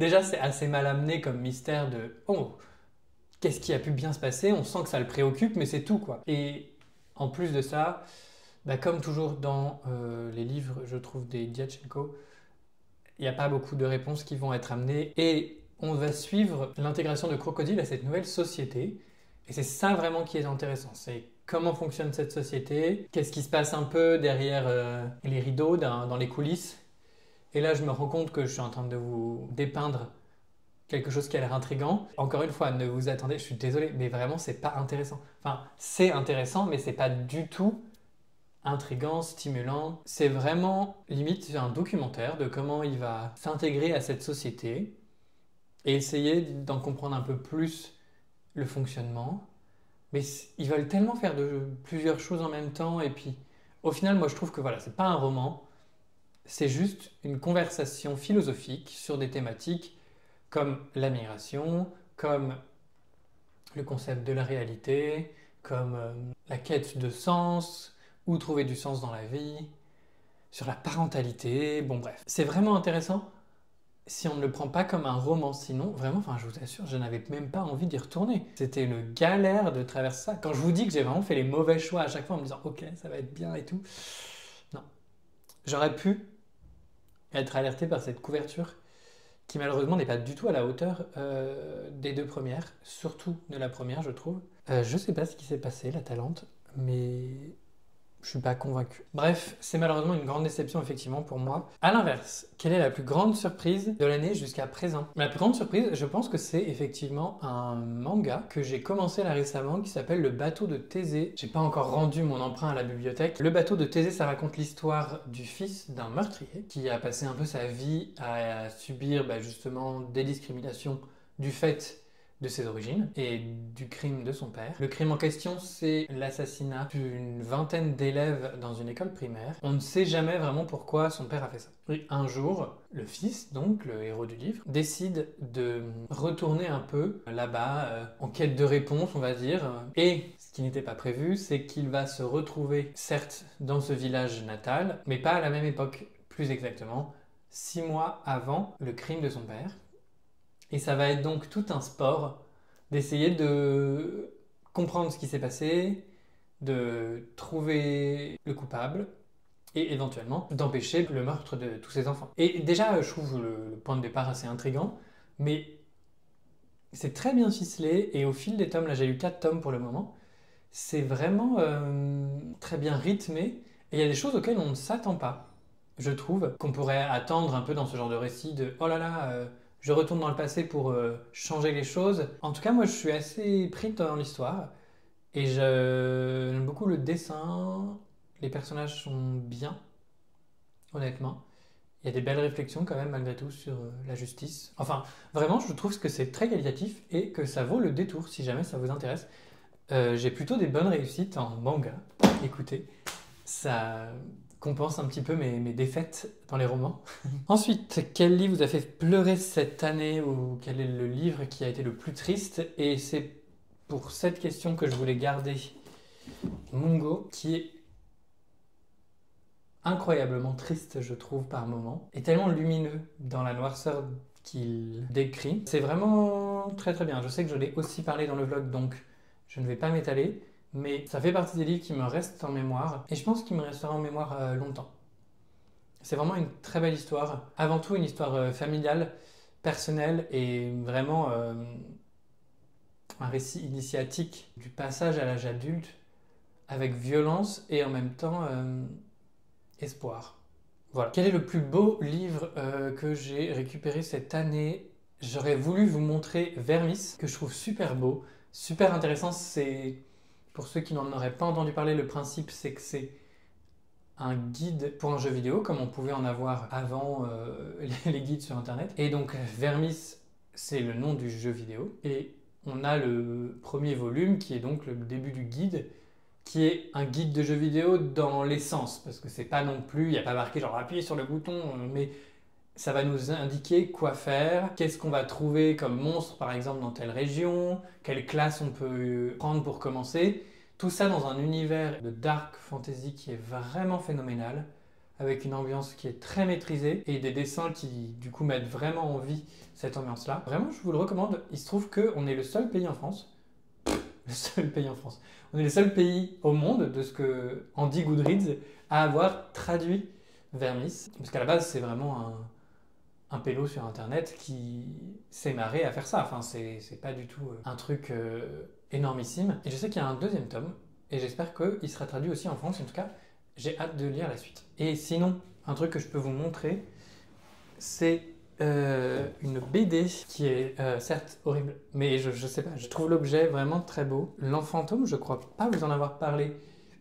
Déjà, c'est assez mal amené comme mystère de « Oh, qu'est-ce qui a pu bien se passer ?» On sent que ça le préoccupe, mais c'est tout quoi. Et en plus de ça, comme toujours dans les livres, je trouve, des Diatchenko, il n'y a pas beaucoup de réponses qui vont être amenées et on va suivre l'intégration de Crocodile à cette nouvelle société. Et c'est ça vraiment qui est intéressant. C'est comment fonctionne cette société, qu'est-ce qui se passe un peu derrière les rideaux, dans les coulisses. Et là, je me rends compte que je suis en train de vous dépeindre quelque chose qui a l'air intriguant. Encore une fois, ne vous attendez, je suis désolé, mais vraiment, c'est pas intéressant. Enfin, c'est intéressant, mais c'est pas du tout intriguant, stimulant. C'est vraiment, limite, un documentaire de comment il va s'intégrer à cette société et essayer d'en comprendre un peu plus le fonctionnement. Mais ils veulent tellement faire plusieurs choses en même temps et puis, au final, moi, je trouve que voilà, c'est pas un roman, c'est juste une conversation philosophique sur des thématiques comme la migration, comme le concept de la réalité, comme la quête de sens, où trouver du sens dans la vie, sur la parentalité, bon bref. C'est vraiment intéressant, si on ne le prend pas comme un roman. Sinon, vraiment, enfin, je vous assure, je n'avais même pas envie d'y retourner. C'était une galère de traverser ça. Quand je vous dis que j'ai vraiment fait les mauvais choix à chaque fois en me disant « Ok, ça va être bien et tout », non. J'aurais pu être alerté par cette couverture qui malheureusement n'est pas du tout à la hauteur des deux premières, surtout de la première, je trouve. Je sais pas ce qui s'est passé, la Talente, mais je suis pas convaincu. Bref, c'est malheureusement une grande déception effectivement pour moi. À l'inverse, quelle est la plus grande surprise de l'année jusqu'à présent? La plus grande surprise, je pense que c'est effectivement un manga que j'ai commencé là récemment qui s'appelle Le bateau de Thésée. J'ai pas encore rendu mon emprunt à la bibliothèque. Le bateau de Thésée, ça raconte l'histoire du fils d'un meurtrier qui a passé un peu sa vie à subir justement des discriminations du fait de ses origines et du crime de son père. Le crime en question, c'est l'assassinat d'une vingtaine d'élèves dans une école primaire. On ne sait jamais vraiment pourquoi son père a fait ça. Et un jour, le fils, donc le héros du livre, décide de retourner un peu là-bas en quête de réponse, on va dire. Et ce qui n'était pas prévu, c'est qu'il va se retrouver, certes, dans ce village natal, mais pas à la même époque, plus exactement, 6 mois avant le crime de son père. Et ça va être donc tout un sport d'essayer de comprendre ce qui s'est passé, de trouver le coupable et éventuellement d'empêcher le meurtre de tous ses enfants. Et déjà, je trouve le point de départ assez intriguant, mais c'est très bien ficelé et au fil des tomes, là j'ai lu 4 tomes pour le moment, c'est vraiment très bien rythmé et il y a des choses auxquelles on ne s'attend pas, je trouve, qu'on pourrait attendre un peu dans ce genre de récit de « oh là là, je retourne dans le passé pour changer les choses ». En tout cas, moi, je suis assez pris dans l'histoire et j'aime beaucoup le dessin. Les personnages sont bien, honnêtement. Il y a des belles réflexions quand même, malgré tout, sur la justice. Enfin, vraiment, je trouve que c'est très qualitatif et que ça vaut le détour, si jamais ça vous intéresse. J'ai plutôt des bonnes réussites en manga. Écoutez, ça compense un petit peu mes défaites dans les romans. Ensuite, quel livre vous a fait pleurer cette année ou quel est le livre qui a été le plus triste? Et c'est pour cette question que je voulais garder Mungo, qui est incroyablement triste, je trouve, par moments, et tellement lumineux dans la noirceur qu'il décrit. C'est vraiment très très bien. Je sais que je l'ai aussi parlé dans le vlog, donc je ne vais pas m'étaler. Mais ça fait partie des livres qui me restent en mémoire, et je pense qu'il me restera en mémoire longtemps. C'est vraiment une très belle histoire, avant tout une histoire familiale, personnelle, et vraiment un récit initiatique du passage à l'âge adulte, avec violence et en même temps espoir. Voilà. Quel est le plus beau livre que j'ai récupéré cette année? J'aurais voulu vous montrer Vermis, que je trouve super beau, super intéressant. C'est... Pour ceux qui n'en auraient pas entendu parler, le principe c'est que c'est un guide pour un jeu vidéo, comme on pouvait en avoir avant les guides sur internet. Et donc Vermis, c'est le nom du jeu vidéo. Et on a le premier volume qui est donc le début du guide, qui est un guide de jeu vidéo dans l'essence, parce que c'est pas non plus, il n'y a pas marqué genre appuyez sur le bouton, mais ça va nous indiquer quoi faire, qu'est-ce qu'on va trouver comme monstre par exemple dans telle région, quelle classe on peut prendre pour commencer. Tout ça dans un univers de dark fantasy qui est vraiment phénoménal, avec une ambiance qui est très maîtrisée et des dessins qui du coup mettent vraiment en vie cette ambiance-là. Vraiment, je vous le recommande. Il se trouve qu'on est le seul pays en France, on est le seul pays au monde, de ce que Andy Goodreads, à avoir traduit Vermis, parce qu'à la base c'est vraiment un pélo sur internet qui s'est marré à faire ça. Enfin, c'est pas du tout un truc énormissime. Et je sais qu'il y a un deuxième tome, et j'espère qu'il sera traduit aussi en France. En tout cas, j'ai hâte de lire la suite. Et sinon, un truc que je peux vous montrer, c'est une BD qui est certes horrible, mais je sais pas, je trouve l'objet vraiment très beau. L'Enfantôme, je crois pas vous en avoir parlé,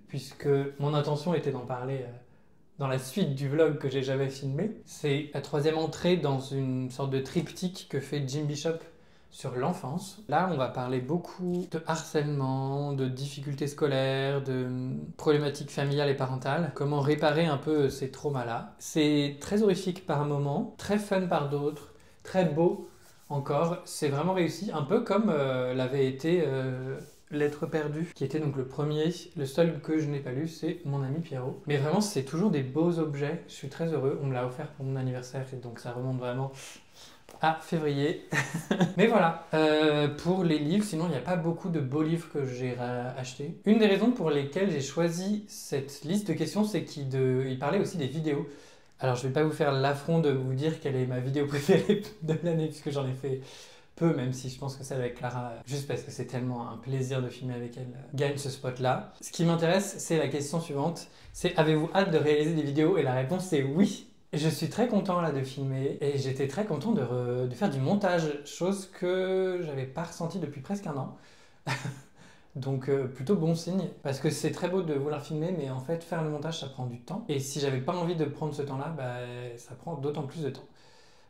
puisque mon intention était d'en parler dans la suite du vlog que j'ai jamais filmé. C'est la troisième entrée dans une sorte de triptyque que fait Jim Bishop sur l'enfance. Là, on va parler beaucoup de harcèlement, de difficultés scolaires, de problématiques familiales et parentales, comment réparer un peu ces traumas-là. C'est très horrifique par moments, très fun par d'autres, très beau encore. C'est vraiment réussi, un peu comme l'avait été Lettres perdues, qui était donc le premier. Le seul que je n'ai pas lu, c'est Mon ami Pierrot. Mais vraiment, c'est toujours des beaux objets. Je suis très heureux. On me l'a offert pour mon anniversaire et donc ça remonte vraiment à février. Mais voilà, pour les livres, sinon il n'y a pas beaucoup de beaux livres que j'ai achetés. Une des raisons pour lesquelles j'ai choisi cette liste de questions, c'est qu'il parlait aussi des vidéos. Alors je vais pas vous faire l'affront de vous dire quelle est ma vidéo préférée de l'année, puisque j'en ai fait peu, même si je pense que celle avec Clara, juste parce que c'est tellement un plaisir de filmer avec elle, gagne ce spot-là. Ce qui m'intéresse, c'est la question suivante, c'est avez-vous hâte de réaliser des vidéos? Et la réponse est oui. Je suis très content là de filmer et j'étais très content de faire du montage, chose que j'avais pas ressentie depuis presque un an. Donc plutôt bon signe, parce que c'est très beau de vouloir filmer, mais en fait faire le montage ça prend du temps. Et si j'avais pas envie de prendre ce temps-là, bah, ça prend d'autant plus de temps.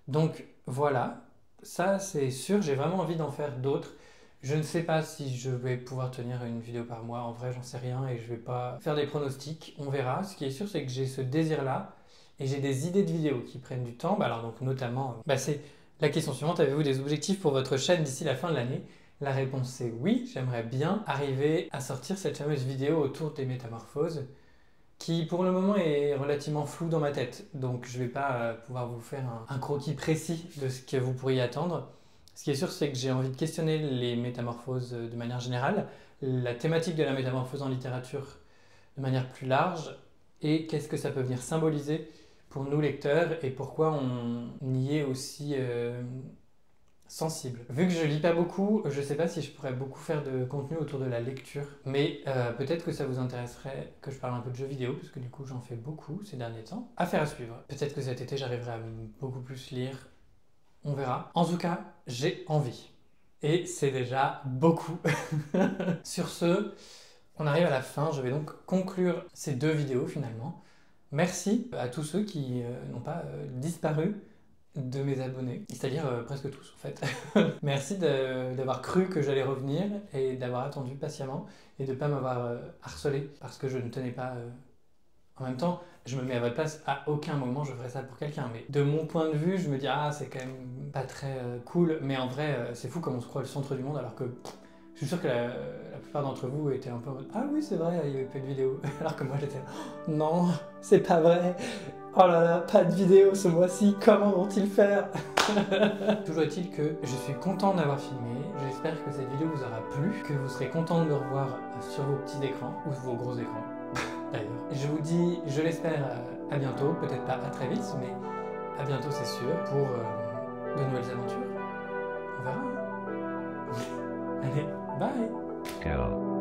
Donc voilà, ça c'est sûr, j'ai vraiment envie d'en faire d'autres. Je ne sais pas si je vais pouvoir tenir une vidéo par mois, en vrai j'en sais rien et je vais pas faire des pronostics, on verra. Ce qui est sûr c'est que j'ai ce désir-là. Et j'ai des idées de vidéos qui prennent du temps, alors donc notamment, c'est la question suivante, avez-vous des objectifs pour votre chaîne d'ici la fin de l'année? La réponse c'est oui, j'aimerais bien arriver à sortir cette fameuse vidéo autour des métamorphoses, qui pour le moment est relativement floue dans ma tête, donc je ne vais pas pouvoir vous faire un croquis précis de ce que vous pourriez attendre. Ce qui est sûr c'est que j'ai envie de questionner les métamorphoses de manière générale, la thématique de la métamorphose en littérature de manière plus large, et qu'est-ce que ça peut venir symboliser pour nous lecteurs et pourquoi on y est aussi sensible. Vu que je lis pas beaucoup, je sais pas si je pourrais beaucoup faire de contenu autour de la lecture, mais peut-être que ça vous intéresserait que je parle un peu de jeux vidéo, parce que du coup j'en fais beaucoup ces derniers temps. Affaire à suivre. Peut-être que cet été j'arriverai à beaucoup plus lire, on verra. En tout cas, j'ai envie. Et c'est déjà beaucoup. Sur ce, on arrive à la fin, je vais donc conclure ces deux vidéos finalement. Merci à tous ceux qui n'ont pas disparu de mes abonnés, c'est-à-dire presque tous en fait. Merci d'avoir cru que j'allais revenir et d'avoir attendu patiemment et de ne pas m'avoir harcelé parce que je ne tenais pas... En même temps, je me mets à votre place, à aucun moment je ferais ça pour quelqu'un, mais de mon point de vue, je me dis ah c'est quand même pas très cool, mais en vrai c'est fou comme on se croit le centre du monde alors que... Je suis sûr que la plupart d'entre vous étaient un peu en mode « Ah oui, c'est vrai, il y avait pas de vidéo. » Alors que moi, j'étais « Non, c'est pas vrai. Oh là là, pas de vidéo ce mois-ci. Comment vont-ils faire ?» Toujours est-il que je suis content d'avoir filmé. J'espère que cette vidéo vous aura plu, que vous serez content de me revoir sur vos petits écrans, ou vos gros écrans, d'ailleurs. Je vous dis, je l'espère, à bientôt. Peut-être pas à très vite, mais à bientôt, c'est sûr, pour de nouvelles aventures. On verra. Allez, bye. Go.